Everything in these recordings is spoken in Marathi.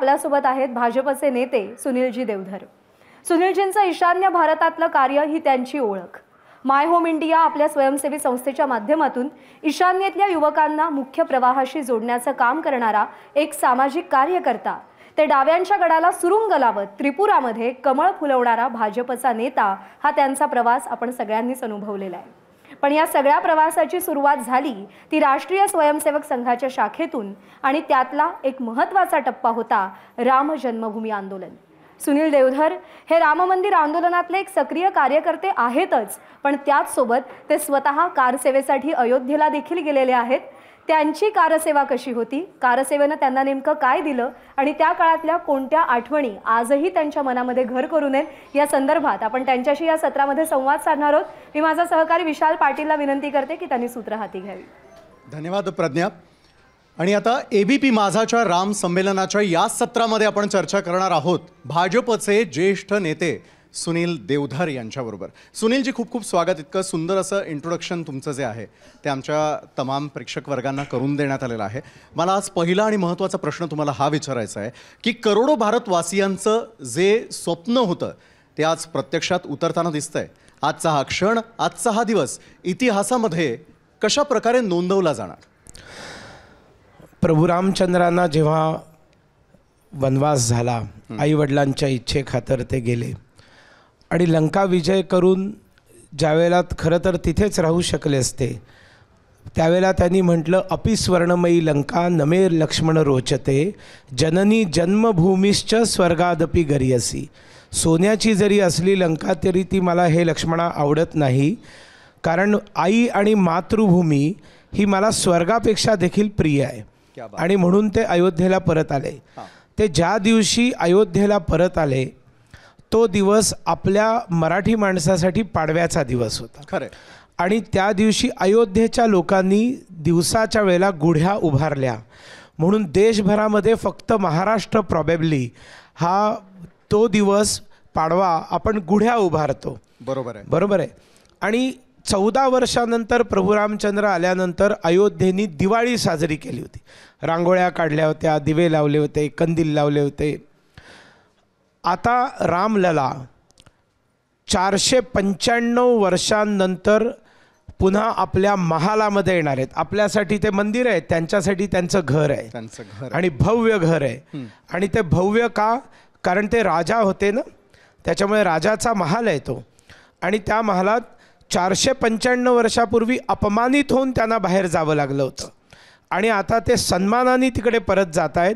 आपल्यासोबत आहेत भाजपचे नेते सुनीलजी देवधर। सुनीलजींचं ईशान्य भारतातलं कार्य ही त्यांची ओळख। माय होम इंडिया आपल्या स्वयंसेवी संस्थेच्या माध्यमातून ईशान्येतल्या युवकांना मुख्य प्रवाहाशी जोडण्याचं काम करणारा एक सामाजिक कार्यकर्ता। ते डाव्यांच्या गडाला सुरुंग लावत त्रिपुरामध्ये कमळ फुलवणारा भाजपचा नेता हा त्यांचा प्रवास आपण सगळ्यांनीच अनुभवलेला आहे। पण या सगळ्या प्रवासाची सुरुवात झाली ती राष्ट्रीय स्वयंसेवक संघाच्या शाखेतून आणि त्यातला एक महत्त्वाचा टप्पा होता राम जन्मभूमी आंदोलन। सुनील देवधर हे राम मंदिर आंदोलनातले एक सक्रिय कार्यकर्ते आहेतच, पण त्याच सोबत ते स्वतः कारसेवेसाठी अयोध्येला देखील गेलेले आहेत। त्यांची कारसेवा कशी होती, कारसेवेने त्यांना नेमकं काय दिलं आणि त्या काळातल्या कोणत्या आठवणी आजही त्यांच्या मनामध्ये घर करू नयेत या संदर्भात आपण त्यांच्याशी या सत्रामध्ये संवाद साधणार आहोत। मी माझा सहकारी विशाल पाटीलला विनंती करते की त्यांनी सूत्र हाती घ्यावी। धन्यवाद प्रज्ञा। आणि आता एबीपी माझाच्या राम संमेलनाच्या या सत्रामध्ये आपण चर्चा करणार आहोत भाजपचे ज्येष्ठ नेते सुनील देवधर यांच्याबरोबर। सुनीलजी, खूप खूप स्वागत। इतकं सुंदर असं इंट्रोडक्शन तुमचं जे आहे ते आमच्या तमाम प्रेक्षक वर्गांना करून देण्यात आलेलं आहे। मला आज पहिला आणि महत्त्वाचा प्रश्न तुम्हाला हा विचारायचा आहे की करोडो भारतवासियांचं जे स्वप्न होतं ते आज प्रत्यक्षात उतरताना दिसतंय। आजचा हा क्षण, आजचा हा दिवस इतिहासामध्ये कशा प्रकारे नोंदवला जाणार? प्रभू रामचंद्रांना जेव्हा वनवास झाला, आई वडिलांच्या इच्छेखातर ते गेले आणि लंका विजय करून ज्यावेळेला खरं तर तिथेच राहू शकले असते त्यावेळेला त्यांनी म्हटलं, अपि स्वर्णमयी लंका नमे लक्ष्मण रोचते, जननी जन्मभूमीश्च स्वर्गादपि गरियसी। सोन्याची जरी असली लंका तरी ती मला हे लक्ष्मणा आवडत नाही, कारण आई आणि मातृभूमी ही मला स्वर्गापेक्षा देखील प्रिय आहे। आणि म्हणून ते अयोध्येला परत आले। ते ज्या दिवशी अयोध्येला परत आले तो दिवस आपल्या मराठी माणसासाठी पाडव्याचा दिवस होता खरं। आणि त्या दिवशी अयोध्येच्या लोकांनी दिवसाच्या वेळेला गुढ्या उभारल्या, म्हणून देशभरामध्ये फक्त महाराष्ट्र प्रॉबेबली हा तो दिवस पाडवा आपण गुढ्या उभारतो। बरोबर आहे, बरोबर आहे। आणि 14 वर्षानंतर प्रभू रामचंद्र आल्यानंतर अयोध्येने दिवाळी साजरी केली होती। रांगोळ्या काढल्या होत्या, दिवे लावले होते, कंदील लावले होते। आता रामलला 495 वर्षांनंतर पुन्हा आपल्या महालामध्ये येणार आहेत। आपल्यासाठी ते मंदिर आहे, त्यांच्यासाठी त्यांचं घर आहे, त्यांचं घर आणि भव्य घर आहे। आणि ते भव्य का? कारण ते राजा होते ना, त्याच्यामुळे राजाचा महाल आहे तो। आणि त्या महालात 495 वर्षापूर्वी अपमानित होऊन त्यांना बाहेर जावं लागलं होतं आणि आता ते सन्मानाने तिकडे परत जात आहेत।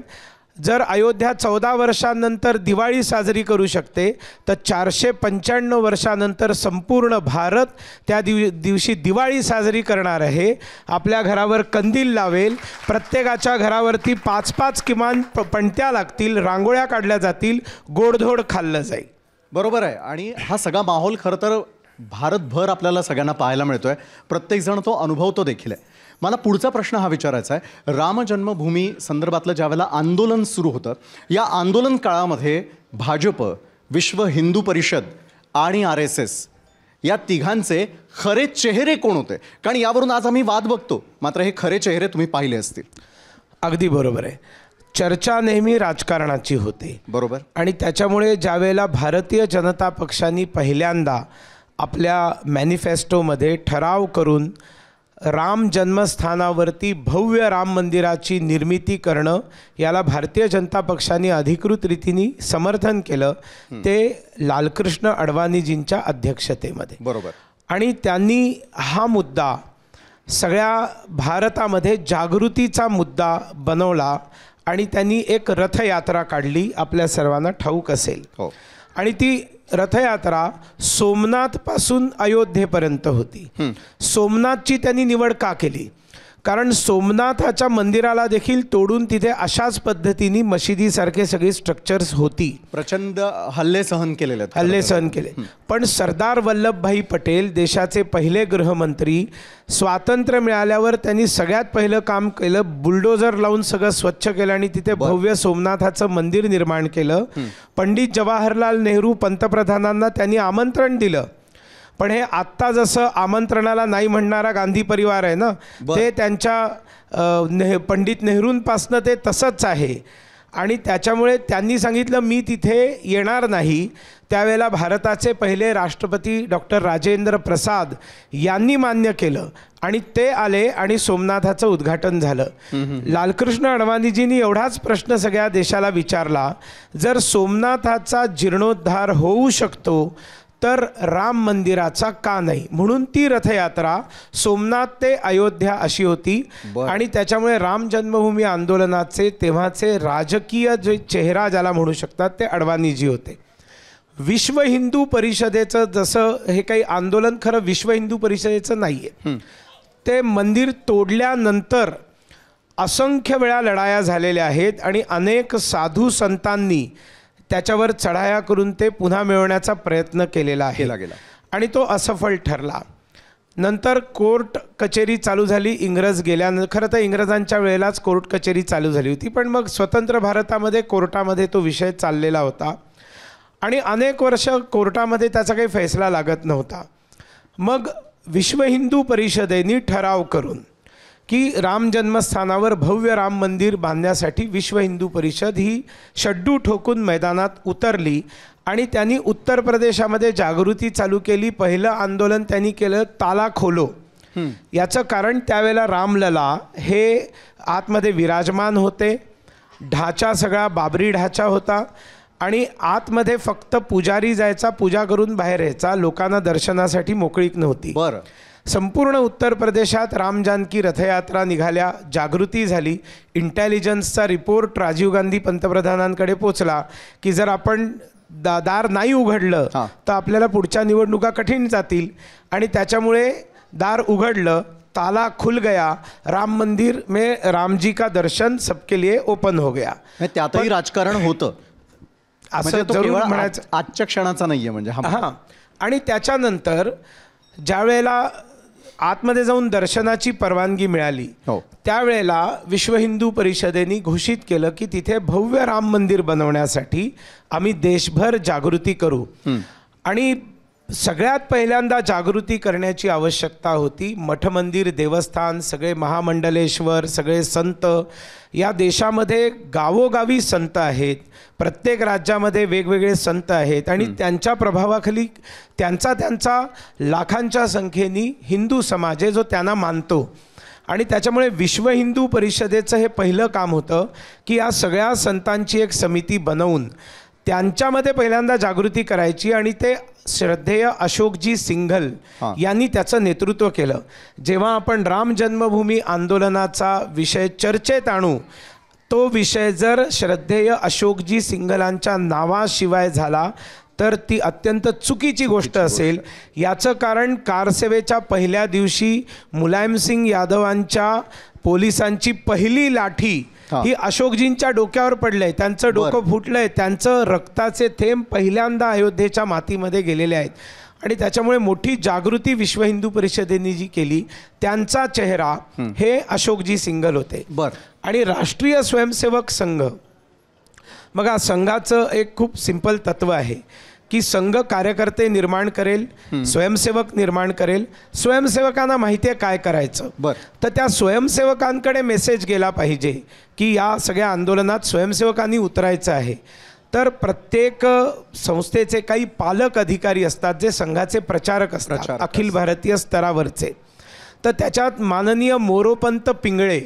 जर अयोध्या 14 वर्षांनंतर दिवाळी साजरी करू शकते तर 495 वर्षानंतर संपूर्ण भारत त्या दिवशी दिवाळी साजरी करणार आहे। आपल्या घरावर कंदील लावेल, प्रत्येकाच्या घरावरती 5-5 किमान पणत्या लागतील, रांगोळ्या काढल्या जातील, गोडधोड खाल्लं जाईल। बरोबर आहे। आणि हा सगळा माहोल खरं तर भारतभर आपल्याला सगळ्यांना पाहायला मिळतोय, प्रत्येकजण तो अनुभवतो देखील आहे। मला पुढचा प्रश्न हा विचारायचा आहे, राम जन्मभूमी संदर्भातलं ज्यावेळेला आंदोलन सुरू होतं या आंदोलन काळामध्ये भाजप, विश्व हिंदू परिषद आणि RSS या तिघांचे खरे चेहरे कोण होते? कारण यावरून आज आम्ही वाद बघतो, मात्र हे खरे चेहरे तुम्ही पाहिले असतील। अगदी बरोबर आहे। चर्चा नेहमी राजकारणाची होते, बरोबर। आणि त्याच्यामुळे ज्यावेळेला भारतीय जनता पक्षाने पहिल्यांदा आपल्या मॅनिफेस्टोमध्ये ठराव करून राम जन्मस्थानावरती भव्य राम मंदिराची निर्मिती करणं याला भारतीय जनता पक्षाने अधिकृत रीतीने समर्थन केलं, ते लालकृष्ण अडवाणीजींच्या अध्यक्षतेमध्ये। बरोबर। आणि त्यांनी हा मुद्दा सगळ्या भारतामध्ये जागृतीचा मुद्दा बनवला आणि त्यांनी एक रथयात्रा काढली, आपल्या सर्वांना ठाऊक असेल। हो। आणि ती रथयात्रा सोमनाथपासून अयोध्येपर्यंत होती। सोमनाथची त्यांनी निवड का केली? कारण सोमनाथाच्या मंदिराला देखील तोडून तिथे अशाच पद्धतीने मशिदीसारखे सगळे स्ट्रक्चर्स होती। प्रचंड हल्ले सहन केलेले आहेत, हल्ले सहन केले। पण सरदार वल्लभभाई पटेल देशाचे पहिले गृहमंत्री, स्वातंत्र्य मिळाल्यावर त्यांनी सगळ्यात पहिलं काम केलं, बुलडोजर लावून सगळं स्वच्छ केलं आणि तिथे भव्य सोमनाथाचं मंदिर निर्माण केलं। पंडित जवाहरलाल नेहरू पंतप्रधानांना त्यांनी आमंत्रण दिलं, पण हे आत्ता जसं आमंत्रणाला नाही म्हणणारा गांधी परिवार आहे ना, ते त्यांच्या पंडित नेहरूंपासनं ते तसंच आहे। आणि त्याच्यामुळे त्यांनी सांगितलं मी तिथे येणार नाही. त्यावेळेला भारताचे पहिले राष्ट्रपती डॉक्टर राजेंद्र प्रसाद यांनी मान्य केलं आणि ते आले आणि सोमनाथाचं उद्घाटन झालं. लालकृष्ण अडवाणीजींनी एवढाच प्रश्न सगळ्या देशाला विचारला, जर सोमनाथाचा जीर्णोद्धार होऊ शकतो तर राम मंदिराचा का नाही. म्हणून ती रथयात्रा सोमनाथ ते अयोध्या अशी होती. आणि त्याच्यामुळे राम जन्मभूमी आंदोलनाचे तेव्हाचे राजकीय जे चेहरा ज्याला म्हणू शकतात ते अडवाणीजी होते. विश्व हिंदू परिषदेचं जसं हे काही आंदोलन खरं विश्व हिंदू परिषदेचं नाही आहे. ते मंदिर तोडल्यानंतर असंख्य वेळा लढाया झालेल्या आहेत आणि अनेक साधू संतांनी त्याच्यावर चढाया करून ते पुन्हा मिळवण्याचा प्रयत्न केलेला आहे आणि तो असफल ठरला. नंतर कोर्ट कचेरी चालू झाली. इंग्रज गेल्यानंतर खरं तर इंग्रजांच्या वेळेलाच कोर्ट कचेरी चालू झाली होती, पण मग स्वतंत्र भारतामध्ये कोर्टामध्ये तो विषय चाललेला होता आणि अनेक वर्ष कोर्टामध्ये त्याचा काही फैसला लागत नव्हता. मग विश्व हिंदू परिषदेने ठराव करून की राम जन्मस्थानावर भव्य राम मंदिर बांधण्यासाठी विश्व हिंदू परिषद ही शड्डू ठोकून मैदानात उतरली आणि त्यांनी उत्तर प्रदेशामध्ये जागृती चालू केली. पहिलं आंदोलन त्यांनी केलं ताला खोलो. याचं कारण त्यावेळेला रामलला हे आतमध्ये विराजमान होते. ढाचा सगळा बाबरी ढाचा होता आणि आतमध्ये फक्त पुजारी जायचा, पूजा करून बाहेर यायचा. लोकांना दर्शनासाठी मोकळीक नव्हती. बरं. संपूर्ण उत्तर प्रदेशात राम जानकी रथयात्रा निघाल्या, जागृती झाली. इंटेलिजन्सचा रिपोर्ट राजीव गांधी पंतप्रधानांकडे पोचला की जर आपण दार नाही उघडलं तर आपल्याला पुढच्या निवडणुका कठीण जातील. आणि त्याच्यामुळे दार उघडलं, ताला खुल गया, राम मंदिर में रामजी का दर्शन सबके लिए ओपन हो गया. त्यातही राजकारण होतं असं जरूर म्हणायचं. आजच्या क्षणाचा नाहीये म्हणजे. हां. आणि त्याच्यानंतर ज्या वेळेला आतमध्ये जाऊन दर्शनाची परवानगी मिळाली त्यावेळेला विश्व हिंदू परिषदेने घोषित केलं की तिथे भव्य राम मंदिर बनवण्यासाठी आम्ही देशभर जागृती करू. आणि सगळ्यात पहिल्यांदा जागृती करण्याची आवश्यकता होती. मठ मंदिर, देवस्थान, सगळे महामंडलेश्वर, सगळे संत, या देशामध्ये गावोगावी संत आहेत. प्रत्येक राज्यामध्ये वेगवेगळे संत आहेत आणि त्यांच्या प्रभावाखाली त्यांचा लाखांच्या संख्येने हिंदू समाज आहे जो त्यांना मानतो. आणि त्याच्यामुळे विश्व हिंदू परिषदेचं हे पहिलं काम होतं की या सगळ्या संतांची एक समिती बनवून त्यांच्यामध्ये पहिल्यांदा जागृती करायची. आणि ते श्रद्धेय अशोकजी सिंघल यांनी त्याचं नेतृत्व केलं. जेव्हा आपण राम जन्मभूमी आंदोलनाचा विषय चर्चेत आणू, तो विषय जर श्रद्धेय अशोकजी सिंघलांच्या नावाशिवाय झाला तर ती अत्यंत चुकीची गोष्ट असेल. याचं कारण कारसेवेच्या पहिल्या दिवशी मुलायमसिंग यादवांच्या पोलिसांची पहिली लाठी ही अशोकजींच्या डोक्यावर पडलंय. त्यांचं डोकं फुटलंय. त्यांचं रक्ताचे थेंब पहिल्यांदा अयोध्येच्या मातीमध्ये गेलेले आहेत. आणि त्याच्यामुळे मोठी जागृती विश्व हिंदू परिषदेने जी केली त्यांचा चेहरा हे अशोकजी सिंघल होते. आणि राष्ट्रीय स्वयंसेवक संघ, बघा संघाचं एक खूप सिंपल तत्व आहे की संघ कार्यकर्ते निर्माण करेल, स्वयंसेवक निर्माण करेल. स्वयंसेवकांना माहिती आहे काय करायचं, तर त्या स्वयंसेवकांकडे मेसेज गेला पाहिजे की या सगळ्या आंदोलनात स्वयंसेवकांनी उतरायचं आहे. तर प्रत्येक संस्थेचे काही पालक अधिकारी असतात जे संघाचे प्रचारक असतात अखिल भारतीय स्तरावरचे. तर त्याच्यात माननीय मोरोपंत पिंगळे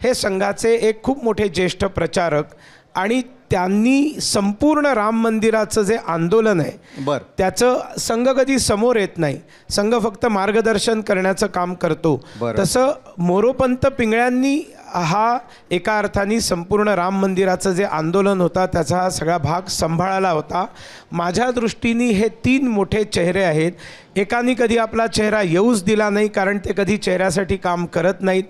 हे संघाचे एक खूप मोठे ज्येष्ठ प्रचारक आणि त्यांनी संपूर्ण राम मंदिराचं जे आंदोलन आहे त्याचं संघ कधी समोर येत नाही. संघ फक्त मार्गदर्शन करण्याचं काम करतो. तसं मोरोपंत पिंगळ्यांनी हा एका अर्थाने संपूर्ण राम मंदिराचं जे आंदोलन होता त्याचा हा सगळा भाग सांभाळायला होता. माझ्या दृष्टीने हे तीन मोठे चेहरे आहेत. एकाने कधी आपला चेहरा येऊच दिला नाही कारण ते कधी चेहऱ्यासाठी काम करत नाहीत.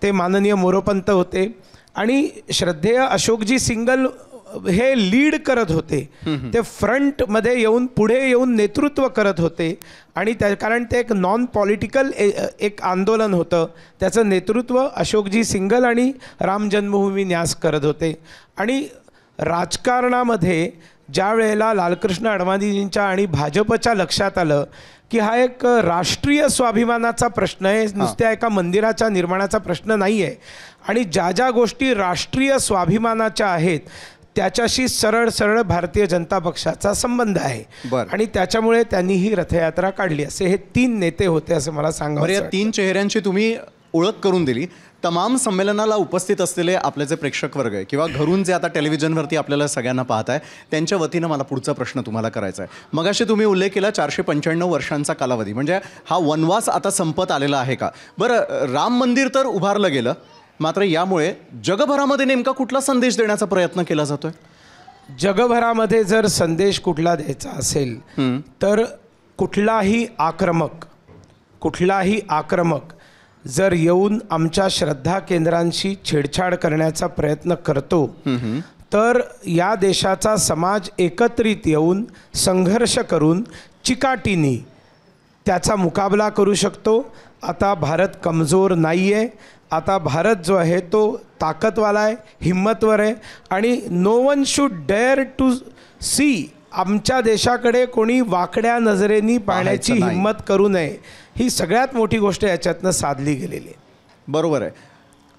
ते माननीय मोरोपंत होते. आणि श्रद्धेय अशोकजी सिंघल हे लीड करत होते. ते फ्रंटमध्ये येऊन पुढे येऊन नेतृत्व करत होते. आणि कारण ते एक नॉन पॉलिटिकल एक आंदोलन होतं. त्याचं नेतृत्व अशोकजी सिंघल आणि राम जन्मभूमी न्यास करत होते. आणि राजकारणामध्ये ज्या वेळेला लालकृष्ण अडवाणीजींच्या आणि भाजपच्या लक्षात आलं की हा एक राष्ट्रीय स्वाभिमानाचा प्रश्न आहे, नुसत्या एका मंदिराच्या निर्माणाचा प्रश्न नाही आहे. आणि ज्या ज्या गोष्टी राष्ट्रीय स्वाभिमानाच्या आहेत त्याच्याशी सरळ सरळ भारतीय जनता पक्षाचा संबंध आहे. बरं. आणि त्याच्यामुळे त्यांनी ही रथयात्रा काढली. असे हे 3 नेते होते असं मला सांगावं. या 3 चेहऱ्यांची तुम्ही ओळख करून दिली. तमाम संमेलनाला उपस्थित असलेले आपले जे प्रेक्षक वर्ग आहे किंवा घरून जे आता टेलिव्हिजनवरती आपल्याला सगळ्यांना पाहत आहे त्यांच्या वतीनं मला पुढचा प्रश्न तुम्हाला करायचा आहे. मगाशी तुम्ही उल्लेख केला 495 वर्षांचा कालावधी, म्हणजे हा वनवास आता संपत आलेला आहे का? बरं, राम मंदिर तर उभारलं गेलं, मात्र यामुळे जगभरामध्ये नेमका कुठला संदेश देण्याचा प्रयत्न केला जातोय? जगभरामध्ये जर संदेश कुठला द्यायचा असेल तर कुठलाही आक्रमक जर येऊन आमच्या श्रद्धा केंद्रांशी छेडछाड करण्याचा प्रयत्न करतो तर या देशाचा समाज एकत्रित येऊन संघर्ष करून चिकाटीने त्याचा मुकाबला करू शकतो. आता भारत कमजोर नाही आहे. आता भारत जो आहे तो ताकदवाला आहे, हिम्मतवर आहे. आणि no one should dare to see, आमच्या देशाकडे कोणी वाकड्या नजरेने पाहण्याची हिम्मत करू नये. ही सगळ्यात मोठी गोष्ट याच्यातनं साधली गेलेली आहे. बरोबर आहे.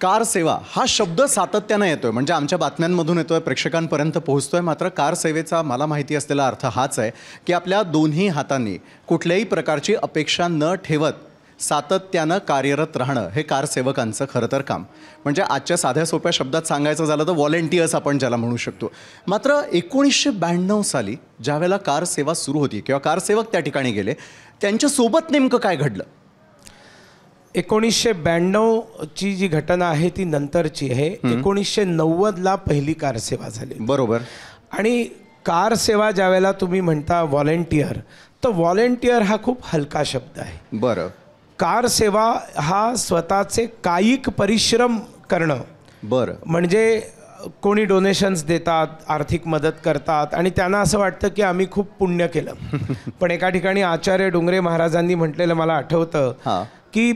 कार सेवा हा शब्द सातत्यानं येतोय, म्हणजे आमच्या बातम्यांमधून येतोय, प्रेक्षकांपर्यंत पोहोचतोय. मात्र कार सेवेचा मला माहिती असलेला अर्थ हाच आहे की आपल्या दोन्ही हातांनी कुठल्याही प्रकारची अपेक्षा न ठेवत सातत्यानं कार्यरत राहणं हे कारसेवकांचं खरं तर काम. म्हणजे आजच्या साध्या सोप्या शब्दात सांगायचं झालं तर व्हॉलेंटियर्स आपण ज्याला म्हणू शकतो. मात्र 1992 साली ज्यावेळेला कार सेवा सुरू होती किंवा कारसेवक त्या ठिकाणी गेले, त्यांच्यासोबत नेमकं काय घडलं? 1992ची जी घटना आहे ती नंतरची आहे. 1990ला पहिली कारसेवा झाली. बरोबर. आणि कारसेवा ज्यावेळेला तुम्ही म्हणता व्हॉलेंटियर, तर व्हॉलेंटियर हा खूप हलका शब्द आहे. बरं. कारसेवा हा स्वतःचे कायिक परिश्रम करणं. बरं. म्हणजे कोणी डोनेशन्स देतात, आर्थिक मदत करतात आणि त्यांना असं वाटतं की आम्ही खूप पुण्य केलं. पण एका ठिकाणी आचार्य डोंगरे महाराजांनी म्हटलेलं मला आठवतं की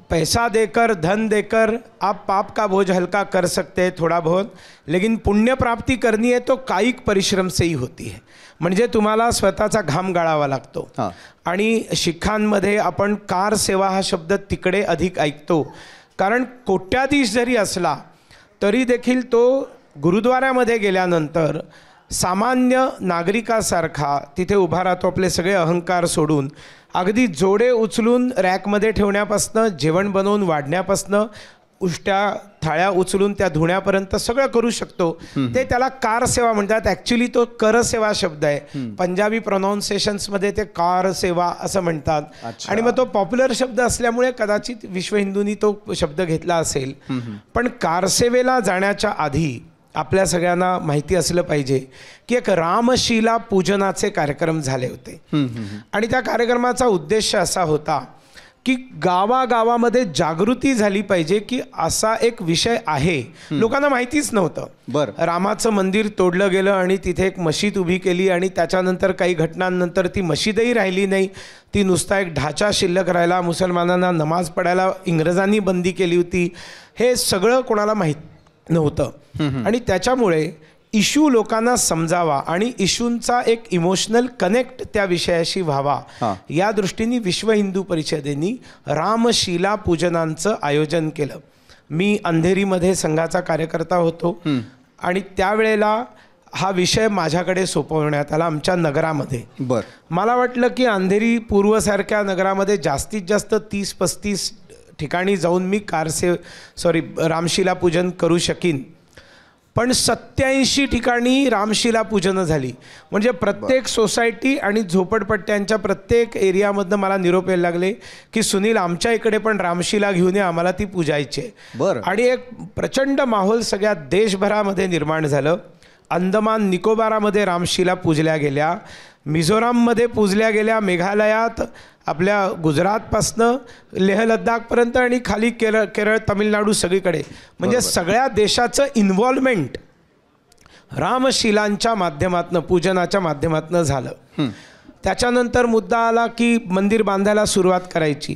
पैसा देकर, धन देकर आप पाप का बोझ हल्का कर सकते हैं थोड़ा बहुत, लेकिन पुण्य प्राप्ति करनी है तो कायिक परिश्रम से ही होती है. म्हणजे तुम्हाला स्वतःचा घाम गाळावा लागतो. आणि शिखांमध्ये आपण कार सेवा हा शब्द तिकडे अधिक ऐकतो, कारण कोट्याधीश जरी असला तरी देखील तो गुरुद्वारामध्ये गेल्यानंतर सामान्य नागरिकासारखा तिथे उभा राहतो. आपले सगळे अहंकार सोडून अगदी जोडे उचलून रॅकमध्ये ठेवण्यापासनं, जेवण बनवून वाढण्यापासनं, उष्ट्या थाळ्या उचलून त्या धुण्यापर्यंत सगळं करू शकतो. ते त्याला कार सेवा म्हणतात. ॲक्च्युली तो करसेवा शब्द आहे. पंजाबी प्रोनाऊन्सिएशन्समध्ये ते कार सेवा असं म्हणतात. आणि मग तो पॉप्युलर शब्द असल्यामुळे कदाचित विश्व हिंदूंनी तो शब्द घेतला असेल. पण कारसेवेला जाण्याच्या आधी आपल्या सगळ्यांना माहिती असलं पाहिजे की एक रामशिला पूजनाचे कार्यक्रम झाले होते. आणि त्या कार्यक्रमाचा उद्देश असा होता की गावागावामध्ये जागृती झाली पाहिजे की असा एक विषय आहे. लोकांना माहितीच नव्हतं. बरं. रामाचं मंदिर तोडलं गेलं आणि तिथे एक मशीद उभी केली आणि त्याच्यानंतर काही घटनांनंतर ती मशीदही राहिली नाही. ती नुसता एक ढाचा शिल्लक राहिला. मुसलमानांना नमाज पडायला इंग्रजांनी बंदी केली होती. हे सगळं कोणाला माहीत नव्हतं. आणि त्याच्यामुळे इशू लोकांना समजावा आणि इशूंचा एक इमोशनल कनेक्ट त्या विषयाशी व्हावा या दृष्टीने विश्व हिंदू परिषदेने रामशिला पूजनांचं आयोजन केलं. मी अंधेरीमध्ये संघाचा कार्यकर्ता होतो आणि त्यावेळेला हा विषय माझ्याकडे सोपवण्यात आला आमच्या नगरामध्ये. मला वाटलं की अंधेरी पूर्वसारख्या नगरामध्ये जास्तीत जास्त 30-35 ठिकाणी जाऊन मी रामशिला पूजन करू शकीन. पण 87 ठिकाणी रामशिला पूजनं झाली. म्हणजे प्रत्येक सोसायटी आणि झोपडपट्ट्यांच्या प्रत्येक एरियामधनं मला निरोप यायला लागले की सुनील, आमच्या इकडे पण रामशिला घेऊन ये, आम्हाला ती पूजायची आहे. आणि एक प्रचंड माहोल सगळ्या देशभरामध्ये निर्माण झालं. अंदमान निकोबारामध्ये रामशिला पूजल्या गेल्या, मिझोराममध्ये पूजल्या गेल्या, मेघालयात, आपल्या गुजरातपासनं लेह लद्दाखपर्यंत आणि खाली केरळ तमिळनाडू सगळीकडे. म्हणजे सगळ्या देशाचं इन्व्हॉल्वमेंट रामशिलांच्या माध्यमातून, पूजनाच्या माध्यमातून झालं. त्याच्यानंतर मुद्दा आला की मंदिर बांधायला सुरुवात करायची.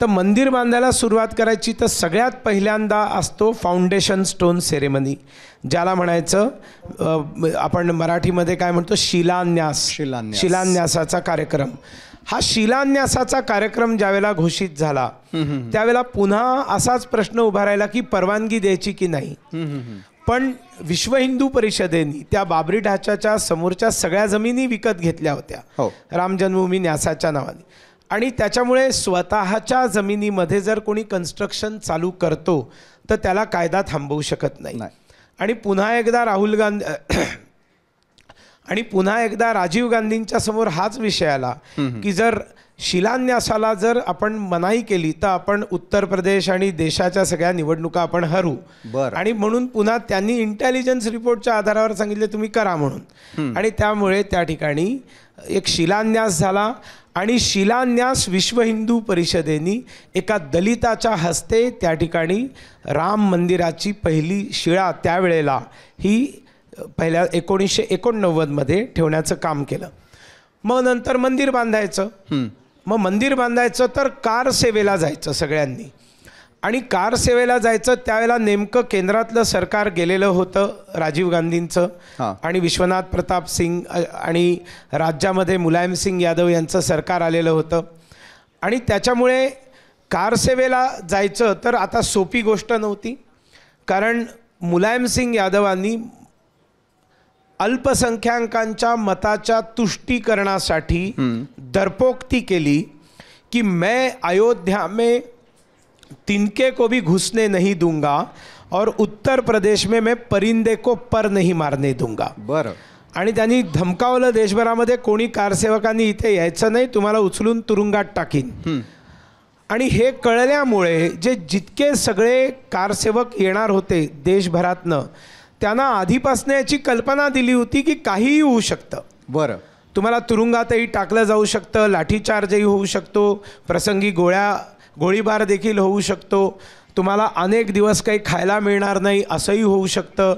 तर मंदिर बांधायला सुरुवात करायची तर सगळ्यात पहिल्यांदा असतो फाउंडेशन स्टोन सेरेमनी, ज्याला म्हणायचं आपण मराठीमध्ये काय म्हणतो शिलान्यास. शिलान्यासाचा कार्यक्रम हा शिलान्यासाचा कार्यक्रम ज्यावेळेला घोषित झाला त्यावेळेला पुन्हा असाच प्रश्न उभा राहिला की परवानगी द्यायची की नाही. पण विश्व हिंदू परिषदेने त्या बाबरी ढाच्याच्या समोरच्या सगळ्या जमिनी विकत घेतल्या होत्या हो. राम जन्मभूमी न्यासाच्या नावाने. आणि त्याच्यामुळे स्वतःच्या जमिनीमध्ये जर कोणी कन्स्ट्रक्शन चालू करतो तर त्याला कायदा थांबवू शकत नाही. आणि पुन्हा एकदा राजीव गांधींच्या समोर हाच विषय आला की जर शिलान्यासाला जर आपण मनाई केली तर आपण उत्तर प्रदेश आणि देशाच्या सगळ्या निवडणुका आपण हरू. आणि म्हणून पुन्हा त्यांनी इंटेलिजन्स रिपोर्टच्या आधारावर सांगितले तुम्ही करा म्हणून. आणि त्यामुळे त्या ठिकाणी एक शिलान्यास झाला. आणि शिलान्यास विश्व हिंदू परिषदेने एका दलिताच्या हस्ते त्या ठिकाणी राम मंदिराची पहिली शिळा त्यावेळेला ही पहिल्या 1989 ठेवण्याचं काम केलं. मग नंतर मंदिर बांधायचं. मग मंदिर बांधायचं तर कार सेवेला जायचं सगळ्यांनी. आणि कार सेवेला जायचं त्यावेळेला नेमकं केंद्रातलं सरकार गेलेलं होतं राजीव गांधींचं आणि विश्वनाथ प्रताप सिंग आणि राज्यामध्ये मुलायम सिंग यादव यांचं सरकार आलेलं होतं. आणि त्याच्यामुळे कार सेवेला जायचं तर आता सोपी गोष्ट नव्हती. कारण मुलायम सिंग यादवांनी अल्पसंख्याकांच्या मताच्या तुष्टीकरणासाठी दरपोक्ती केली की मैं अयोध्या में तिनके को भी घुसने नहीं दूंगा और उत्तर प्रदेश में मैं परिंदे को पर नहीं मारने दूंगा. बरं. आणि त्यांनी धमकावलं देशभरामध्ये कोणी कारसेवकांनी इथे यायचं नाही, तुम्हाला उचलून तुरुंगात टाकीन. आणि हे कळल्यामुळे जितके सगळे कारसेवक येणार होते देशभरातनं त्यांना आधीपासून याची कल्पना दिली होती की काहीही होऊ शकतं. बरं. तुम्हाला तुरुंगातही टाकलं जाऊ शकतं, लाठीचार्जही होऊ शकतो, प्रसंगी गोळीबार देखील होऊ शकतो, तुम्हाला अनेक दिवस काही खायला मिळणार नाही असंही होऊ शकतं.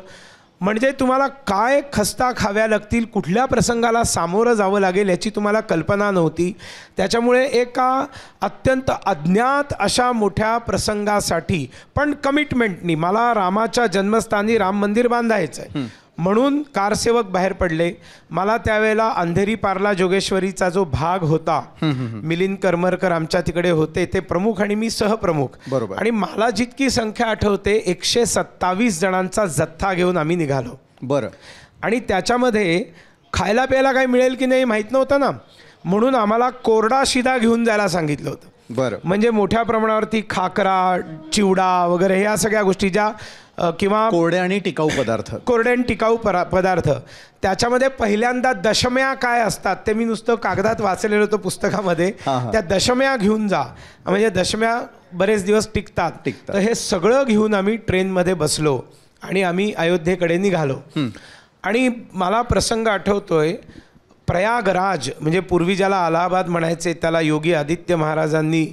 म्हणजे तुम्हाला काय खस्ता खाव्या लागतील, कुठल्या प्रसंगाला सामोरं जावं लागेल याची तुम्हाला कल्पना नव्हती. त्याच्यामुळे एका अत्यंत अज्ञात अशा मोठ्या प्रसंगासाठी पण कमिटमेंटनी मला रामाच्या जन्मस्थानी राम मंदिर बांधायचं आहे म्हणून कारसेवक बाहेर पडले. मला त्यावेळेला अंधेरी पार्ला जोगेश्वरीचा जो भाग होता मिलिंद करमरकर आमच्या तिकडे होते ते प्रमुख आणि मी सहप्रमुख. बरोबर. आणि मला जितकी संख्या आठवते 127 जणांचा जथ्था घेऊन आम्ही निघालो. बरं. आणि त्याच्यामध्ये खायला प्यायला काही मिळेल की नाही माहीत नव्हतं ना, म्हणून आम्हाला कोरडा शिदा घेऊन जायला सांगितलं होतं. बरं. म्हणजे मोठ्या प्रमाणावरती खाकरा चिवडा वगैरे ह्या सगळ्या गोष्टी ज्या किंवा कोरडे आणि टिकाऊ पदार्थ त्याच्यामध्ये पहिल्यांदा दशम्या काय असतात ते मी नुसतं कागदात वाचलेलं होतं पुस्तकामध्ये. त्या दशम्या घेऊन जा, म्हणजे दशम्या बरेच दिवस टिकतात. तर हे सगळं घेऊन आम्ही ट्रेनमध्ये बसलो आणि आम्ही अयोध्येकडे निघालो. आणि मला प्रसंग आठवतोय, प्रयागराज म्हणजे पूर्वी ज्याला अलाहाबाद म्हणायचे त्याला योगी आदित्य महाराजांनी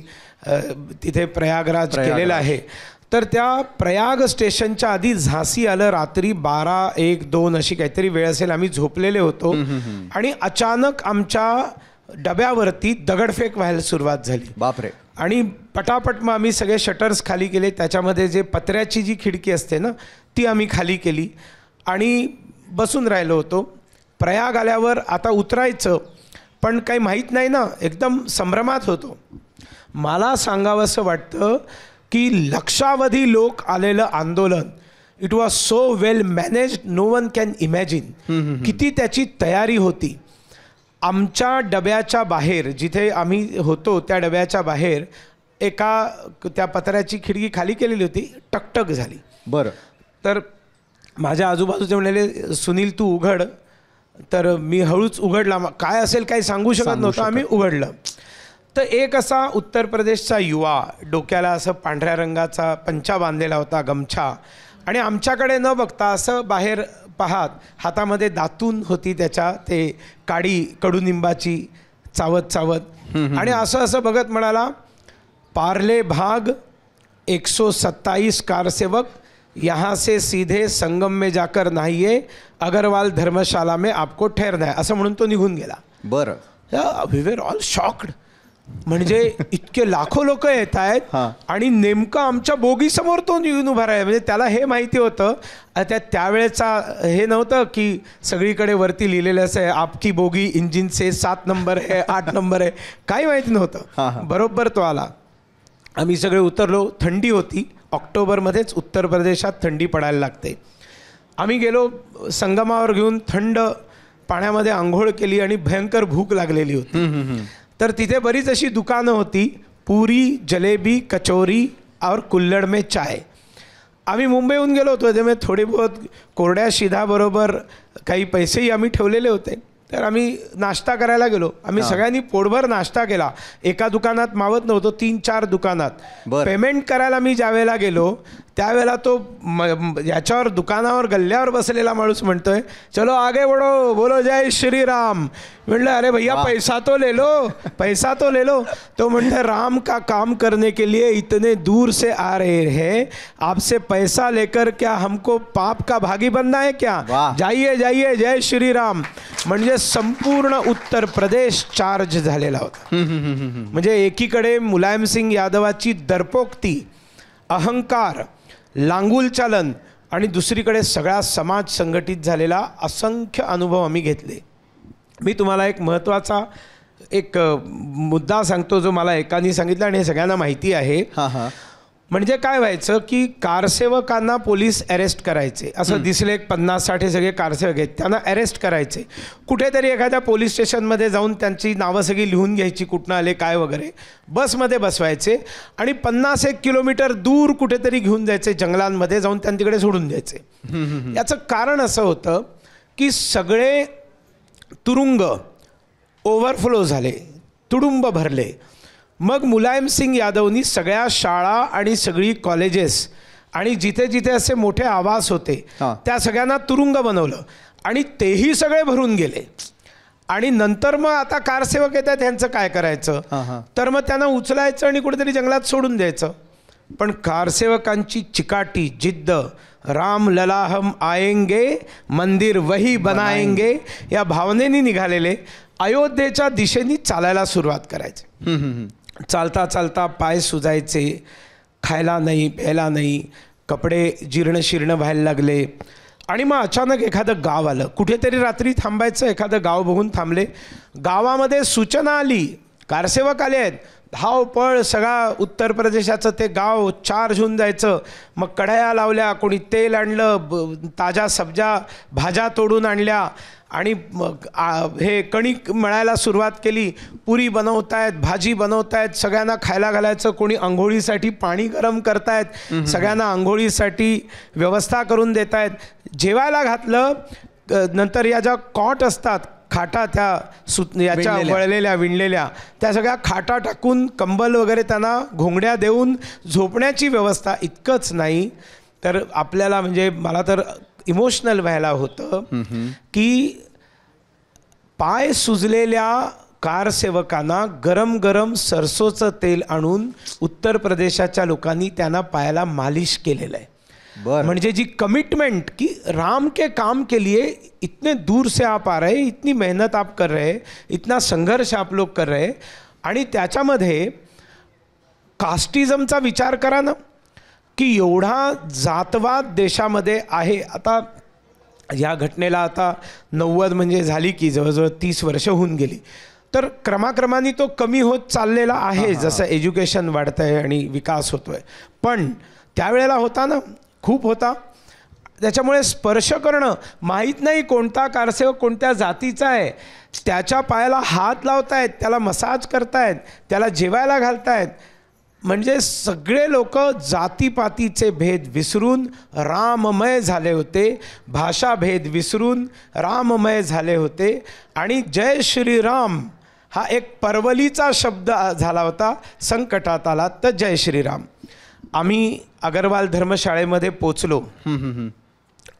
तिथे प्रयागराज केलेलं आहे. तर त्या प्रयाग स्टेशनच्या आधी झांसी आलं. रात्री 12, 1, 2 अशी काहीतरी वेळ असेल. आम्ही झोपलेले होतो आणि अचानक आमच्या डब्यावरती दगडफेक व्हायला सुरुवात झाली. बापरे. आणि पटापट मग आम्ही सगळे शटर्स खाली केले. त्याच्यामध्ये जे पत्र्याची जी खिडकी असते ना ती आम्ही खाली केली आणि बसून राहिलो होतो. प्रयाग आल्यावर आता उतरायचं पण काही माहीत नाही ना, एकदम संभ्रमात होतो. मला सांगावंसं वाटतं की लक्षावधी लोक आलेलं आंदोलन, it was so well managed, no one can imagine किती त्याची तयारी होती. आमच्या डब्याच्या बाहेर जिथे आम्ही होतो त्या डब्याच्या बाहेर त्या पत्र्याची खिडकी खाली केलेली होती, टकटक झाली. बरं. तर माझ्या आजूबाजूचे म्हणाले सुनील तू उघड. तर मी हळूच उघडला. काय असेल काही सांगू शकत नव्हतं. आम्ही उघडलं तर एक असा उत्तर प्रदेशचा युवा, डोक्याला असं पांढऱ्या रंगाचा पंचा बांधलेला होता, गमछा, आणि आमच्याकडे न बघता असं बाहेर पाहत हातामध्ये दातून होती त्याच्या ते काडी कडुनिंबाची चावत चावत आणि असं बघत म्हणाला, पार्ले भाग 127 कारसेवक यहाँ से सीधे संगम में जाकर नहाइए, अग्रवाल धर्मशाला में आपको ठहरना है, असं म्हणून तो निघून गेला. बरं. We were all shocked. म्हणजे इतके लाखो लोक येत आहेत हां. आणि नेमकं आमच्या बोगीसमोर तो येऊन उभा आहे. म्हणजे त्याला हे माहिती होतं, त्यावेळेचा हे नव्हतं की सगळीकडे वरती लिहिलेलं असं आहे आपकी बोगी इंजिन से 7 नंबर आहे 8 नंबर आहे, काही माहिती हां, नव्हतं. हां. बरोबर तो आला. आम्ही सगळे उतरलो. थंडी होती. ऑक्टोबरमध्येच उत्तर प्रदेशात थंडी पडायला लागते. आम्ही गेलो संगमावर घेऊन, थंड पाण्यामध्ये आंघोळ केली आणि भयंकर भूक लागलेली होती. तर तिथे बरीच अशी दुकानं होती, पुरी, जलेबी, कचोरी और कुल्हड़ में चाय. आम्ही मुंबईहून गेलो होतो, त्यामुळे थोडे बहुत कोरड्या शिधाबरोबर काही पैसेही आम्ही ठेवलेले होते. तर आम्ही नाश्ता करायला गेलो. आम्ही सगळ्यांनी पोटभर नाश्ता केला. एका दुकानात मावत नव्हतो, 3-4 दुकानात. बरं. पेमेंट करायला मी ज्या वेळेला गेलो त्यावेळेला तो याच्यावर दुकानावर गल्ल्यावर बसलेला माणूस म्हणतोय, चलो आगे बढो, बोलो जय श्रीराम. म्हणलं अरे भैया पैसा तो ले लो, पैसा तो ले लो. तो म्हणते राम का काम करने के लिए इतने दूर से आ रहे हैं, आपसे पैसा लेकर क्या हमको पाप का भागी बनना है क्या? वाह. जाइए जाइए जय श्रीराम. म्हणजे संपूर्ण उत्तर प्रदेश चार्ज झालेला होता. म्हणजे एकीकडे मुलायम सिंग यादवाची दर्पोक्ती, अहंकार, लांगुल चालन आणि दुसरीकडे सगळा समाज संघटित झालेला असंख्य अनुभव आम्ही घेतले. मी तुम्हाला एक महत्त्वाचा मुद्दा सांगतो जो मला एकाने सांगितला आणि हे सगळ्यांना माहिती आहे. हां हां. म्हणजे काय व्हायचं की कारसेवकांना पोलीस अरेस्ट करायचे. असं दिसले 50-60 सगळे कारसेवक आहेत, त्यांना अरेस्ट करायचे. कुठेतरी एखाद्या पोलीस स्टेशनमध्ये जाऊन त्यांची नावं सगळी लिहून घ्यायची, कुठनं आले काय वगैरे, बसमध्ये बसवायचे आणि 50-1 किलोमीटर दूर कुठेतरी घेऊन जायचे, जंगलांमध्ये जाऊन त्यांच्याकडे सोडून द्यायचे. याचं कारण असं होतं की सगळे तुरुंग ओव्हरफ्लो झाले, तुडुंब भरले. मग मुलायम सिंग यादवनी सगळ्या शाळा आणि सगळी कॉलेजेस आणि जिथे जिथे असे मोठे आवास होते त्या सगळ्यांना तुरुंग बनवलं आणि तेही सगळे भरून गेले. आणि नंतर मग आता कारसेवक येतात, ह्यांचं काय करायचं? तर मग त्यांना उचलायचं आणि कुठेतरी जंगलात सोडून द्यायचं. पण कारसेवकांची चिकाटी, जिद्द, राम लला हम आएंगे, मंदिर वही बनाएंगे या भावनेने निघालेले अयोध्येच्या दिशेने चालायला सुरुवात करायचे. चालता चालता पाय सुजायचे, खायला नाही, प्यायला नाही, कपडे जीर्ण शीर्ण व्हायला लागले. आणि मग अचानक एखादं गाव आलं, कुठेतरी रात्री थांबायचं, एखादं गाव बघून थांबले. गावामध्ये सूचना आली, कारसेवक आले आहेत, धावपळ, सगळा उत्तर प्रदेशाचं ते गाव चार्ज होऊन जायचं. मग कढया लावल्या, कोणी तेल आणलं, ताज्या सब्जा भाज्या तोडून आणल्या आणि मग हे कणिक मळायला सुरुवात केली. पुरी बनवतायत, भाजी बनवतायत, सगळ्यांना खायला घालायचं. कोणी आंघोळीसाठी पाणी गरम करतायत, सगळ्यांना आंघोळीसाठी व्यवस्था करून देत आहेत. जेवायला घातलं, नंतर या ज्या कॉट असतात, खाटा, त्या याच्या वळलेल्या विणलेल्या, त्या सगळ्या खाटा टाकून कंबल वगैरे त्यांना घोंगड्या देऊन झोपण्याची व्यवस्था. इतकंच नाही तर आपल्याला म्हणजे मला तर इमोशनल व्हायला होतं की पाय सुजलेल्या कारसेवकांना गरम गरम सरसोचं तेल आणून उत्तर प्रदेशाच्या लोकांनी त्यांना पायाला मालिश केलेलं आहे. म्हणजे जी कमिटमेंट कि राम के काम के लिए इतने दूर से आप आ रहे, इतनी मेहनत आप कर रहे, इतना संघर्ष आप लोग कर रहे. आणि त्याच्यामध्ये कास्टिझमचा विचार करा ना, की एवढा जातवाद देशामध्ये आहे. आता या घटनेला आता 90 म्हणजे झाली की जवळजवळ 30 वर्ष होऊन गेली. तर क्रमाक्रमाने तो कमी होत चाललेला आहे, जसं एज्युकेशन वाढतं आहे आणि विकास होतो आहे. पण त्यावेळेला होता ना, खूप होता. त्याच्यामुळे स्पर्श करणं, माहीत नाही कोणता कारसेवक कोणत्या जातीचा आहे, त्याच्या पायाला हात लावतायत, त्याला मसाज करतायत, त्याला जेवायला घालतायत. म्हणजे सगळे लोक जातीपातीचे भेद विसरून राममय झाले होते, भाषाभेद विसरून राममय झाले होते. आणि जय श्रीराम हा एक परवलीचा शब्द झाला होता. संकटात आला तर जय श्रीराम. आम्ही अगरवाल धर्मशाळेमध्ये पोचलो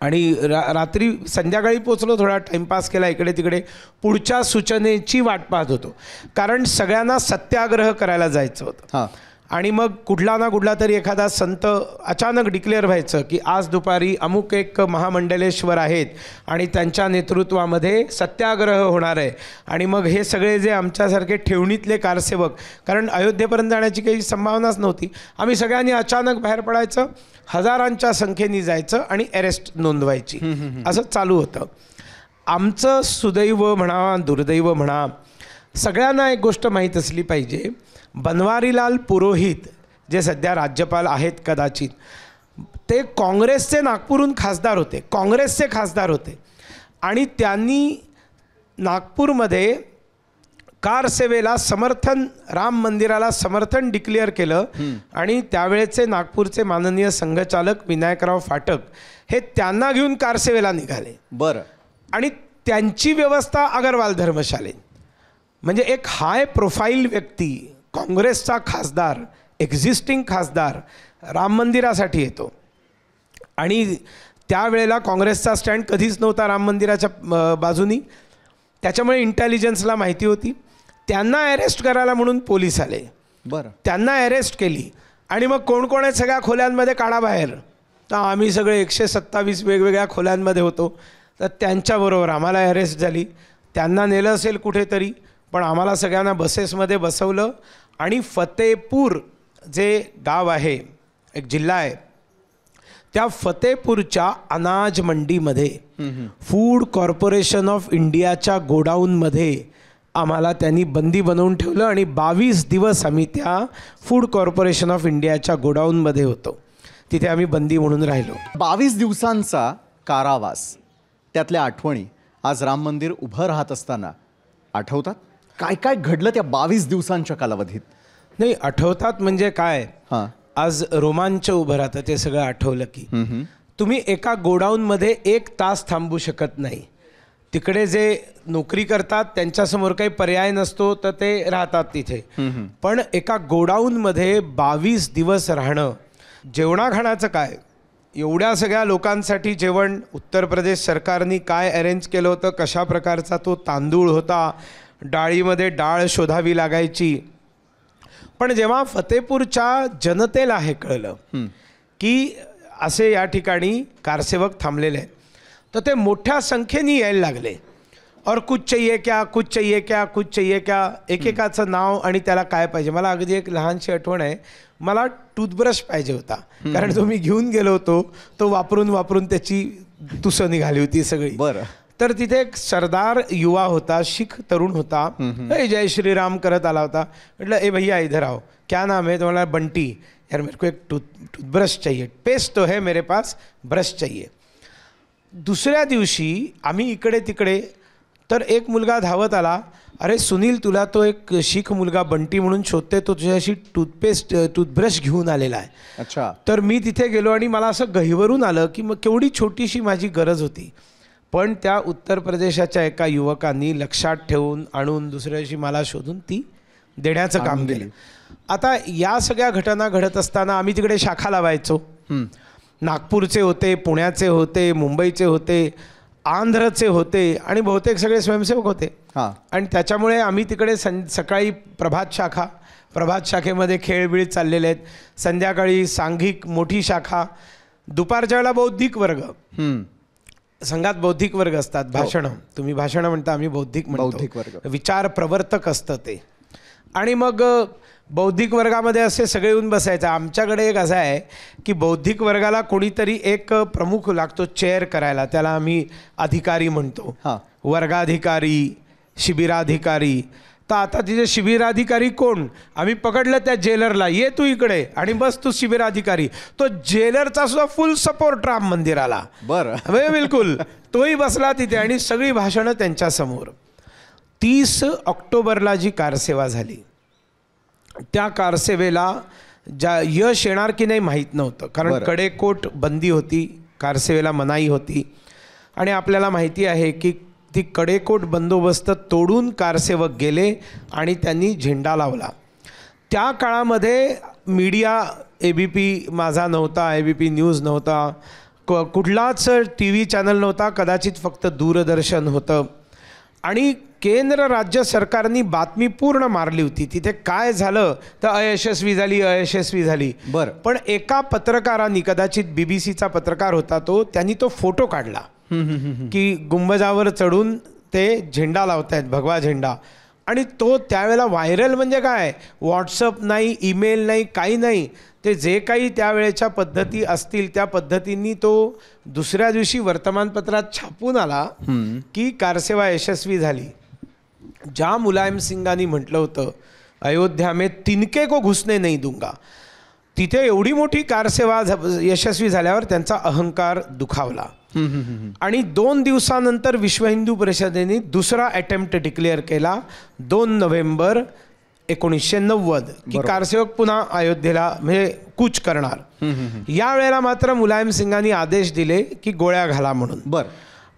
आणि रात्री संध्याकाळी पोचलो. थोडा टाईमपास केला इकडे तिकडे. पुढच्या सूचनेची वाट पाहत होतो, कारण सगळ्यांना सत्याग्रह करायला जायचं होतं. आणि मग कुठला ना कुठला तरी एखादा संत अचानक डिक्लेअर व्हायचं की आज दुपारी अमुक एक महामंडलेश्वर आहेत आणि त्यांच्या नेतृत्वामध्ये सत्याग्रह होणार आहे. आणि मग हे सगळे जे आमच्यासारखे ठेवणीतले कारसेवक, कारण अयोध्येपर्यंत जाण्याची काही संभावनाच नव्हती, आम्ही सगळ्यांनी अचानक बाहेर पडायचं, हजारांच्या संख्येने जायचं आणि अरेस्ट नोंदवायची. असं चालू होतं. आमचं सुदैव म्हणा दुर्दैव म्हणा, सगळ्यांना एक गोष्ट माहीत असली पाहिजे, बनवारीलाल पुरोहित जे सध्या राज्यपाल आहेत कदाचित, ते काँग्रेसचे नागपूरहून खासदार होते, काँग्रेसचे खासदार होते. आणि त्यांनी नागपूरमध्ये कारसेवेला समर्थन, राम मंदिराला समर्थन डिक्लेअर केलं. आणि त्यावेळेचे नागपूरचे माननीय संघचालक विनायकराव फाटक हे त्यांना घेऊन कारसेवेला निघाले. बरं. आणि त्यांची व्यवस्था अगरवाल धर्मशाळेत. म्हणजे एक हाय प्रोफाईल व्यक्ती, काँग्रेसचा खासदार, एक्झिस्टिंग खासदार राम मंदिरासाठी येतो. आणि त्यावेळेला काँग्रेसचा स्टँड कधीच नव्हता राम मंदिराच्या बाजूनी, त्याच्यामुळे इंटेलिजन्सला माहिती होती. त्यांना अरेस्ट करायला म्हणून पोलीस आले. बरं. त्यांना अरेस्ट केली आणि मग कोण कोण आहेत सगळ्या खोल्यांमध्ये काढा बाहेर. तर आम्ही सगळे 127 वेगवेगळ्या खोल्यांमध्ये होतो. तर त्यांच्याबरोबर आम्हाला अरेस्ट झाली. त्यांना नेलं असेल कुठेतरी, पण आम्हाला सगळ्यांना बसेसमध्ये बसवलं आणि फतेपूर जे गाव आहे, एक जिल्हा आहे, त्या फतेपूरच्या अनाज मंडीमध्ये फूड कॉर्पोरेशन ऑफ इंडियाच्या गोडाऊनमध्ये आम्हाला त्यांनी बंदी बनवून ठेवलं. आणि 22 दिवस आम्ही त्या फूड कॉर्पोरेशन ऑफ इंडियाच्या गोडाऊनमध्ये होतो. तिथे आम्ही बंदी म्हणून राहिलो. 22 दिवसांचा कारावास, त्यातल्या आठवणी आज राम मंदिर उभं राहत असताना आठवतात? काय काय घडलं त्या 22 दिवसांच्या कालावधीत? नाही, आठवतात म्हणजे काय, हां, आज रोमांच उभं राहतं ते सगळं आठवलं की. तुम्ही एका गोडाऊनमध्ये 1 तास थांबू शकत नाही. तिकडे जे नोकरी करतात त्यांच्यासमोर काही पर्याय नसतो, तर ते राहतात तिथे. पण एका गोडाऊनमध्ये 22 दिवस राहणं, जेवणाखाण्याचं काय, एवढ्या सगळ्या लोकांसाठी जेवण उत्तर प्रदेश सरकारने काय अरेंज केलं होतं, कशा प्रकारचा तो तांदूळ होता, डाळीमध्ये डाळ शोधावी लागायची. पण जेव्हा फतेपूरच्या जनतेला हे कळलं की असे या ठिकाणी कारसेवक थांबलेले आहेत, तर ते मोठ्या संख्येने यायला लागले. और कुछ चाहिए क्या, कुछ चाहिए क्या, कुछ चाहिए क्या, एकेकाचं नाव आणि त्याला काय पाहिजे. मला अगदी एक लहानशी आठवण आहे, मला टूथब्रश पाहिजे होता, कारण तो मी घेऊन गेलो होतो, तो वापरून वापरून त्याची तुसं निघाली होती सगळी. बरं. तर तिथे एक सरदार युवा होता, शीख तरुण होता, जय श्रीराम करत आला होता. म्हटलं ए भैया इधर आओ, क्या नाम है? तो मला बंटी. यार मेरे को एक टूथब्रश चाहिए, पेस्ट तो है मेरे पास, ब्रश चाहिए. दुसऱ्या दिवशी आम्ही इकडे तिकडे, तर एक मुलगा धावत आला, अरे सुनील, तुला तो एक शीख मुलगा बंटी म्हणून शोधते, तो तुझ्याशी टूथब्रश घेऊन आलेला आहे. अच्छा. तर मी तिथे गेलो आणि मला असं गहिवरून आलं की मग केवढी छोटीशी माझी गरज होती. पण त्या उत्तर प्रदेशाच्या एका युवकांनी लक्षात ठेवून आणून दुसऱ्या दिवशी मला शोधून ती देण्याचं काम केलं. आता या सगळ्या घटना घडत असताना आम्ही तिकडे शाखा लावायचो. नागपूरचे होते, पुण्याचे होते, मुंबईचे होते, आंध्रचे होते आणि बहुतेक सगळे स्वयंसेवक होते. आणि त्याच्यामुळे आम्ही तिकडे सकाळी प्रभात शाखेमध्ये खेळबिळ चाललेले आहेत, संध्याकाळी सांघिक मोठी शाखा, दुपारच्या वेळेला बौद्धिक वर्ग. संघात बौद्धिक वर्ग असतात, भाषणं, तुम्ही भाषणं म्हणता, आम्ही बौद्धिक म्हणतो, विचार प्रवर्तक असतं ते. आणि मग बौद्धिक वर्गामध्ये असे सगळे येऊन बसायचं. आमच्याकडे एक असं आहे की बौद्धिक वर्गाला कोणीतरी एक प्रमुख लागतो चेअर करायला, त्याला आम्ही अधिकारी म्हणतो, वर्गाधिकारी, शिबिराधिकारी. तर आता तिथे शिबिराधिकारी कोण, आम्ही पकडलं त्या जेलरला, ये तू इकडे आणि बस तू शिबिराधिकारी. तो जेलरचा सुद्धा फुल सपोर्ट राम मंदिराला. बरं. बिलकुल, तोही बसला तिथे आणि सगळी भाषणं त्यांच्यासमोर. 30 ऑक्टोबरला जी कारसेवा झाली, त्या कारसेवेला यश येणार की नाही माहीत नव्हतं, कारण कडेकोट बंदी होती, कारसेवेला मनाई होती. आणि आपल्याला माहिती आहे की ती कडेकोट बंदोबस्त तोडून कारसेवक गेले आणि त्यांनी झेंडा लावला. त्या काळामध्ये मीडिया ABP माझा नव्हता, ABP न्यूज नव्हता, कुठलाच TV चॅनल नव्हता, कदाचित फक्त दूरदर्शन होतं. आणि केंद्र राज्य सरकारनी बातमी पूर्ण मारली होती. तिथे काय झालं तर अयशस्वी झाली. बरं. पण एका पत्रकारांनी, कदाचित बीबीसीचा पत्रकार होता तो, त्यांनी तो फोटो काढला की गुंबजावर चढून ते झेंडा लावतायत, भगवा झेंडा. आणि तो त्यावेळेला व्हायरल म्हणजे काय, व्हॉट्सअप नाही, ईमेल नाही, काही नाही. ते जे काही त्यावेळेच्या पद्धती असतील त्या पद्धतींनी तो दुसऱ्या दिवशी वर्तमानपत्रात छापून आला की कारसेवा यशस्वी झाली. ज्या मुलायम सिंगांनी म्हटलं होतं अयोध्या में तिनके को घुसने नहीं दूंगा, तिथे एवढी मोठी कारसेवा यशस्वी झाल्यावर त्यांचा अहंकार दुखावला. आणि 2 दिवसानंतर विश्व हिंदू परिषदेने दुसरा अटेम्प्ट डिक्लेअर केला 2 नोव्हेंबर 1990 की कारसेवक पुन्हा अयोध्येला म्हणजे कूच करणार. यावेळेला मात्र मुलायम सिंगांनी आदेश दिले की गोळ्या घाला म्हणून. बरं.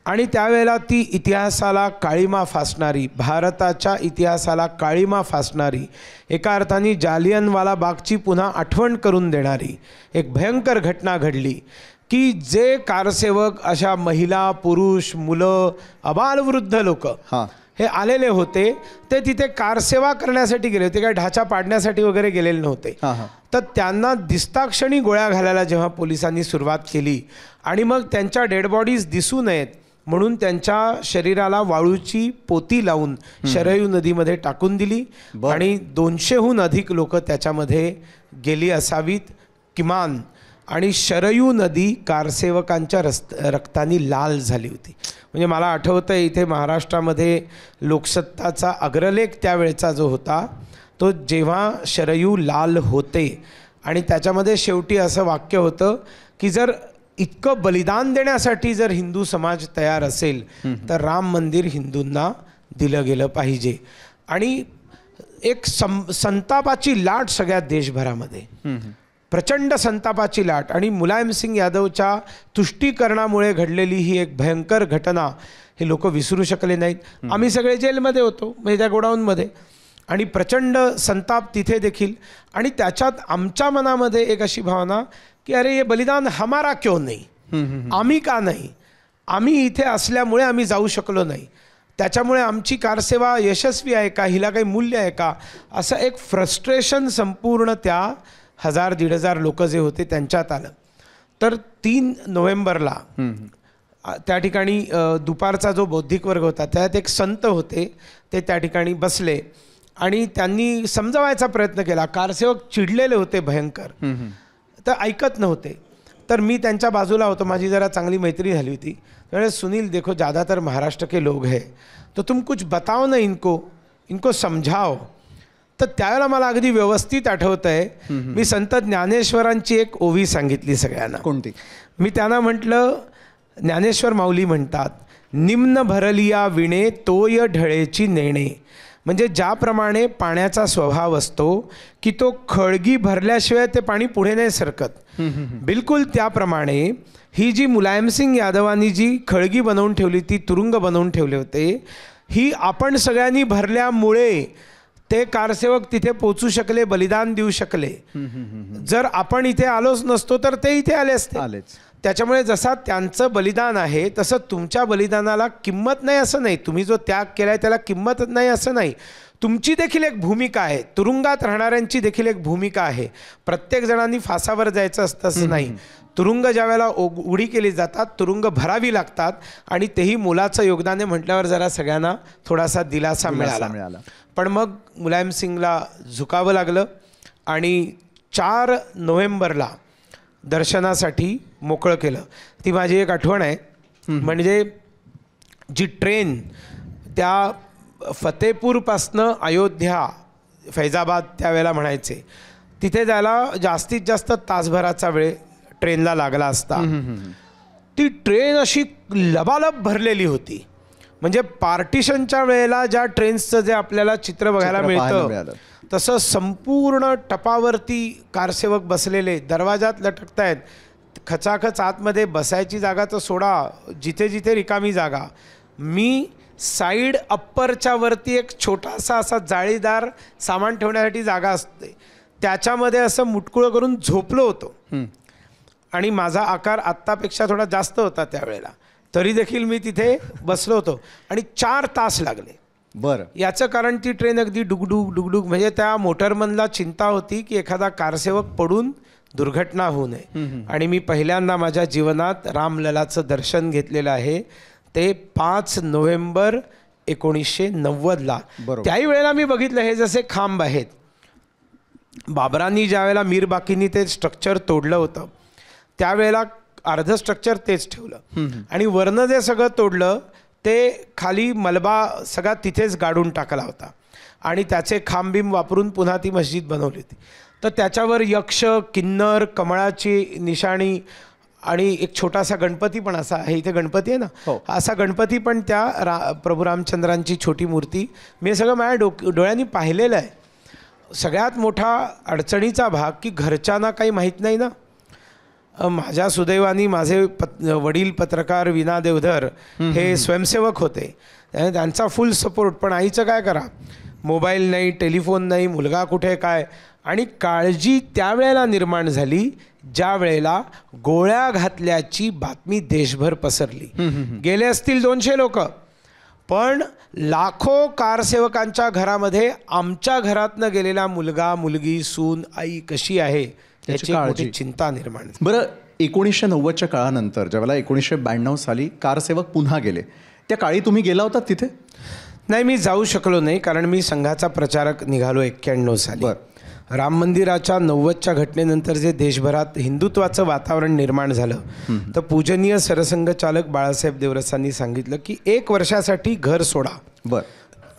आणि त्यावेळेला ती इतिहासाला काळीमा फासणारी, भारताच्या इतिहासाला काळीमा फासणारी, एका अर्थाने जालियनवाला बागची पुन्हा आठवण करून देणारी एक भयंकर घटना घडली की जे कारसेवक, अशा महिला, पुरुष, मुलं, अबालवृद्ध लोक हे आलेले होते, ते तिथे कारसेवा करण्यासाठी गेले होते, काही ढाचा पाडण्यासाठी वगैरे गेलेले नव्हते. तर त्यांना दिसताक्षणी गोळ्या घालायला जेव्हा पोलिसांनी सुरुवात केली आणि मग त्यांच्या डेड बॉडीज दिसू नयेत म्हणून त्यांच्या शरीराला वाळूची पोती लावून शरयू नदीमध्ये टाकून दिली. आणि 200हून अधिक लोक त्याच्यामध्ये गेली असावीत किमान. आणि शरयू नदी कारसेवकांच्या रक्ताने लाल झाली होती. म्हणजे मला आठवतं इथे महाराष्ट्रामध्ये लोकसत्ताचा अग्रलेख त्यावेळेचा जो होता तो जेव्हा शरयू लाल होते आणि त्याच्यामध्ये शेवटी असं वाक्य होतं की जर इतकं बलिदान देण्यासाठी जर हिंदू समाज तयार असेल तर राम मंदिर हिंदूंना दिलं गेलं पाहिजे. आणि एक संतापाची लाट सगळ्या देशभरामध्ये, प्रचंड संतापाची लाट. आणि मुलायम सिंग यादवच्या तुष्टीकरणामुळे घडलेली ही एक भयंकर घटना हे लोक विसरू शकले नाहीत. आम्ही सगळे जेलमध्ये होतो म्हणजे त्या गोडाऊनमध्ये, आणि प्रचंड संताप तिथे देखील. आणि त्याच्यात आमच्या मनामध्ये एक अशी भावना की अरे हे बलिदान हमारा क्यों नाही, आम्ही का नाही, आम्ही इथे असल्यामुळे आम्ही जाऊ शकलो नाही, त्याच्यामुळे आमची कारसेवा यशस्वी आहे का, हिला काही मूल्य आहे का, असं एक फ्रस्ट्रेशन संपूर्ण त्या 1000-1500 लोक जे होते त्यांच्यात आलं. तर 3 नोव्हेंबरला त्या ठिकाणी दुपारचा जो बौद्धिक वर्ग होता त्यात एक संत होते, ते त्या ठिकाणी बसले आणि त्यांनी समजावायचा प्रयत्न केला. कारसेवक चिडलेले होते भयंकर, तर ऐकत नव्हते. तर मी त्यांच्या बाजूला होतो, माझी जरा चांगली मैत्री झाली होती. त्यावेळेस सुनील, देखो ज़्यादातर महाराष्ट्र के लोग हैं तो तुम कुछ बताओ ना इनको समझाओ. तर त्यावेळेला मला अगदी व्यवस्थित आठवतं आहे, मी संत ज्ञानेश्वरांची एक ओवी सांगितली सगळ्यांना. कोणती? मी त्यांना म्हटलं, ज्ञानेश्वर माऊली म्हणतात, निम्न भरलिया विणे तोय ढळेची नेणे. म्हणजे ज्याप्रमाणे पाण्याचा स्वभाव असतो की तो खळगी भरल्याशिवाय ते पाणी पुढे नाही सरकत, बिलकुल त्याप्रमाणे ही जी मुलायम सिंग यादवांनी जी खळगी बनवून ठेवली, ती तुरुंग बनवून ठेवले होते, ही आपण सगळ्यांनी भरल्यामुळे ते कारसेवक तिथे पोचू शकले, बलिदान देऊ शकले. जर आपण इथे आलोच नसतो तर ते इथे आले असते. त्याच्यामुळे जसा त्यांचं बलिदान आहे तसं तुमच्या बलिदानाला किंमत नाही असं नाही, तुम्ही जो त्याग केलाय त्याला किंमत नाही असं नाही. तुमची देखील एक भूमिका आहे, तुरुंगात राहणाऱ्यांची देखील एक भूमिका आहे. प्रत्येक जणांनी फासावर जायचं असतं असं नाही. तुरुंग ज्यावेळेला उडी केली जातात, तुरुंग भरावी लागतात आणि तेही मुलाचं योगदान म्हटल्यावर जरा सगळ्यांना थोडासा दिलासा मिळाला. पण मग मुलायम सिंगला झुकावं लागलं आणि 4 नोव्हेंबरला दर्शनासाठी मोकळं केलं. ती माझी एक आठवण आहे. म्हणजे जी ट्रेन त्या फतेपूरपासनं अयोध्या, फैजाबाद त्यावेळेला म्हणायचे, तिथे जायला जास्तीत जास्त तासभराचा वेळ ट्रेनला लागला असता. ती ट्रेन अशी लबालब भरलेली होती. म्हणजे पार्टिशनच्या वेळेला ज्या ट्रेन्सचं जे आपल्याला चित्र बघायला मिळतं तसं संपूर्ण टपावरती कारसेवक बसलेले, दरवाजात लटकतायत, खचाखच आतमध्ये बसायची जागा तर सोडा, जिथे जिथे रिकामी जागा. मी साईड अप्परच्या वरती एक छोटासा असा जाळीदार सामान ठेवण्यासाठी जागा असते, त्याच्यामध्ये असं मुटकुळं करून झोपलो होतो. आणि माझा आकार आत्तापेक्षा थोडा जास्त होता त्यावेळेला, तरी देखील मी तिथे बसलो होतो. आणि 4 तास लागले बरं. याचं कारण ती ट्रेन अगदी डुगडुग डुगडुग, म्हणजे त्या मोटरमनला चिंता होती की एखादा कारसेवक पडून दुर्घटना होऊ नये. आणि मी पहिल्यांदा माझ्या जीवनात रामललाचं दर्शन घेतलेलं आहे ते 5 नोव्हेंबर 1990ला. बरोबर. त्याही वेळेला मी बघितलं हे जसे खांब आहेत. बाबरांनी ज्या वेळेला मीरबाकींनी ते स्ट्रक्चर तोडलं होतं त्यावेळेला अर्ध स्ट्रक्चर तेच ठेवलं आणि वरनं जे सगळं तोडलं ते खाली मलबा सगळा तिथेच गाडून टाकला होता आणि त्याचे खांबीम वापरून पुन्हा ती मस्जिद बनवली होती. तर त्याच्यावर यक्ष, किन्नर, कमळाची निशाणी आणि एक छोटासा गणपती पण असा आहे. इथे गणपती आहे ना, हो. असा गणपती पण त्या प्रभू रामचंद्रांची छोटी मूर्ती मी सगळं माझ्या डोळ्यांनी पाहिलेलं आहे. सगळ्यात मोठा अडचणीचा भाग की घरच्यांना काही माहीत नाही ना. माझ्या सुदैवानी माझे वडील पत्रकार विना देवधर हे स्वयंसेवक होते, त्यांचा फुल सपोर्ट. पण आईचं काय करा, मोबाईल नाही, टेलिफोन नाही, मुलगा कुठे काय. आणि काळजी त्यावेळेला निर्माण झाली ज्या वेळेला गोळ्या घातल्याची बातमी देशभर पसरली. गेले असतील 200 लोक, पण लाखो कारसेवकांच्या घरामध्ये आमच्या घरातनं गेलेला मुलगा, मुलगी, सून, आई कशी आहे याची मोठी चिंता निर्माण झाली. बरं, 1990च्या काळानंतर ज्यावेळेला 1992 साली कारसेवक पुन्हा गेले, त्या काळी तुम्ही गेला होता तिथे? नाही, मी जाऊ शकलो नाही कारण मी संघाचा प्रचारक निघालो 91 साली. राम मंदिराच्या 90च्या घटनेनंतर जे देशभरात हिंदुत्वाचं वातावरण निर्माण झालं तर पूजनीय सरसंघचालक बाळासाहेब देवरसांनी सांगितलं की 1 वर्षासाठी घर सोडा. बरं.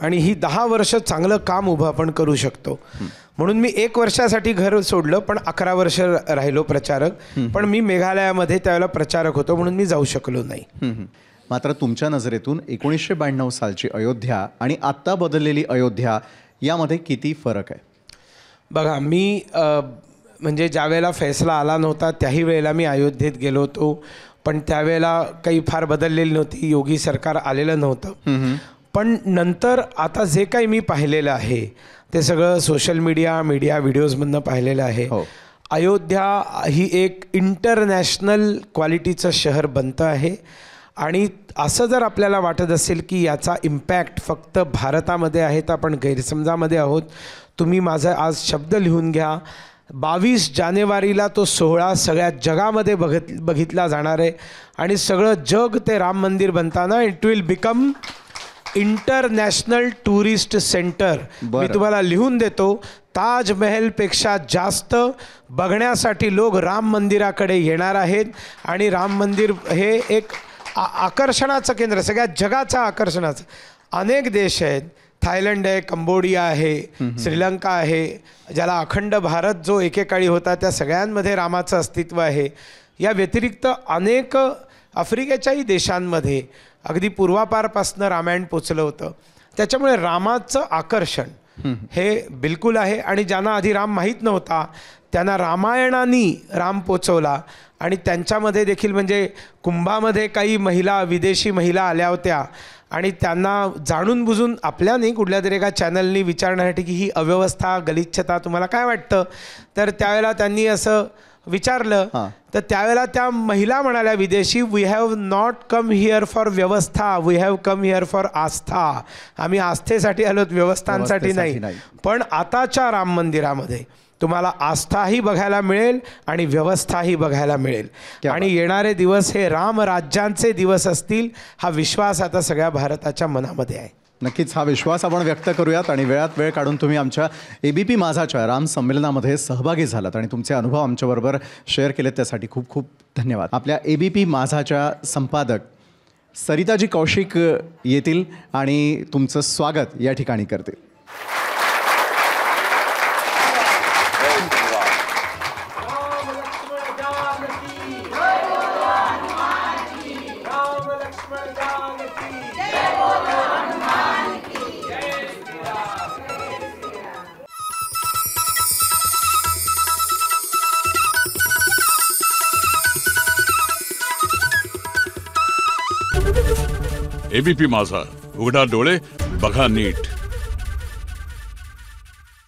आणि ही 10 वर्ष चांगलं काम उभं आपण करू शकतो. म्हणून मी 1 वर्षासाठी घर सोडलं, पण 11 वर्ष राहिलो प्रचारक. पण मी मेघालयामध्ये त्यावेळेला प्रचारक होतो म्हणून मी जाऊ शकलो नाही. मात्र तुमच्या नजरेतून 1992 सालची अयोध्या आणि आत्ता बदललेली अयोध्या यामध्ये किती फरक आहे? बघा, मी म्हणजे ज्या वेळेला फैसला आला नव्हता त्याही वेळेला मी अयोध्येत गेलो होतो, पण त्यावेळेला काही फार बदललेली नव्हती, योगी सरकार आलेलं नव्हतं. पण नंतर आता जे काही मी पाहिलेलं आहे ते सगळं सोशल मीडिया व्हिडिओजमधनं पाहिलेलं आहे. अयोध्या ही एक इंटरनॅशनल क्वालिटीचं शहर बनतं आहे. आणि असं जर आपल्याला वाटत असेल की याचा इम्पॅक्ट फक्त भारतामध्ये आहे तर आपण गैरसमजामध्ये आहोत. तुम्ही माझा आज शब्द लिहून घ्या, 22 जानेवारीला तो सोहळा सगळ्या जगामध्ये बघितला जाणार आहे आणि सगळं जग ते राम मंदिर बनताना it will become international tourist centre. मी तुम्हाला लिहून देतो, ताजमहलपेक्षा जास्त बघण्यासाठी लोक राम मंदिराकडे येणार आहेत आणि राम मंदिर हे एक आकर्षणाचं केंद्र, सगळ्या जगाचं आकर्षणाचं. अनेक देश आहेत, थायलंड आहे, कंबोडिया आहे, श्रीलंका आहे, ज्याला अखंड भारत जो एकेकाळी होता त्या सगळ्यांमध्ये रामाचं अस्तित्व आहे. या व्यतिरिक्त अनेक आफ्रिकेच्याही देशांमध्ये अगदी पूर्वापारपासनं रामायण पोचलं होतं. त्याच्यामुळे रामाचं आकर्षण हे बिलकुल आहे. आणि ज्यांना आधी राम माहीत नव्हता त्यांना रामायणाने राम पोचवला. आणि त्यांच्यामध्ये देखील म्हणजे कुंभामध्ये काही महिला, विदेशी महिला आल्या होत्या आणि त्यांना जाणून बुजून आपल्या नाही कुठल्या तरी एका चॅनलनी विचारण्यासाठी की ही अव्यवस्था, गलिच्छता तुम्हाला काय वाटतं. तर त्यावेळेला त्यांनी असं विचारलं तर त्यावेळेला त्या महिला म्हणाल्या विदेशी, we have not come here for व्यवस्था, we have come here for आस्था. आम्ही आस्थेसाठी आलो, व्यवस्थांसाठी नाही. पण आताच्या राम मंदिरामध्ये तुम्हाला आस्थाही बघायला मिळेल आणि व्यवस्थाही बघायला मिळेल. आणि येणारे दिवस हे रामराज्यांचे दिवस असतील हा विश्वास आता सगळ्या भारताच्या मनामध्ये आहे. नक्कीच हा विश्वास आपण व्यक्त करूयात. आणि वेळात वेळ काढून तुम्ही आमच्या ABP माझाच्या राम संमेलनामध्ये सहभागी झालात आणि तुमचे अनुभव आमच्याबरोबर शेअर केलेत त्यासाठी खूप खूप धन्यवाद. आपल्या ABP माझाच्या संपादक सरिताजी कौशिक येतील आणि तुमचं स्वागत या ठिकाणी करतील. ABP माझा, उघडा डोळे बघा नीट.